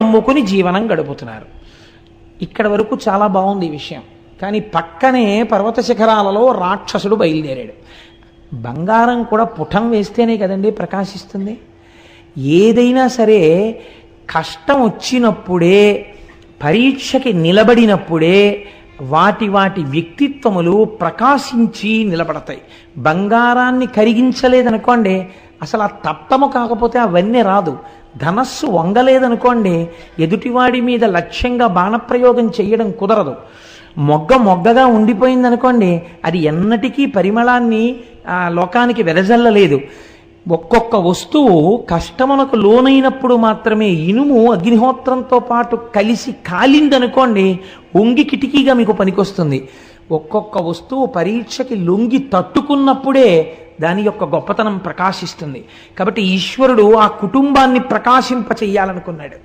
అమ్ముకుని జీవనం గడుపుతున్నారు. ఇక్కడ వరకు చాలా బాగుంది ఈ విషయం. కానీ పక్కనే పర్వత శిఖరాలలో రాక్షసుడు బయలుదేరాడు. బంగారం కూడా పుటం వేస్తేనే కదండి ప్రకాశిస్తుంది. ఏదైనా సరే కష్టం వచ్చినప్పుడే, పరీక్షకి నిలబడినప్పుడే వాటి వాటి వ్యక్తిత్వములు ప్రకాశించి నిలబడతాయి. బంగారాన్ని కరిగించలేదనుకోండి, అసలు ఆ తప్తము కాకపోతే అవన్నీ రాదు. ధనస్సు వంగలేదనుకోండి, ఎదుటివాడి మీద లక్ష్యంగా బాణప్రయోగం చేయడం కుదరదు. మొగ్గగా ఉండిపోయిందనుకోండి, అది ఎన్నటికీ పరిమళాన్ని లోకానికి వెదజల్లలేదు. ఒక్కొక్క వస్తువు కష్టమునకు లోనైనప్పుడు మాత్రమే, ఇనుము అగ్నిహోత్రంతో పాటు కలిసి కాలిందనుకోండి, ఒంగి కిటికీగా మీకు పనికొస్తుంది. ఒక్కొక్క వస్తువు పరీక్షకి లొంగి తట్టుకున్నప్పుడే దాని యొక్క గొప్పతనం ప్రకాశిస్తుంది. కాబట్టి ఈశ్వరుడు ఆ కుటుంబాన్ని ప్రకాశింప చెయ్యాలనుకున్నాడు.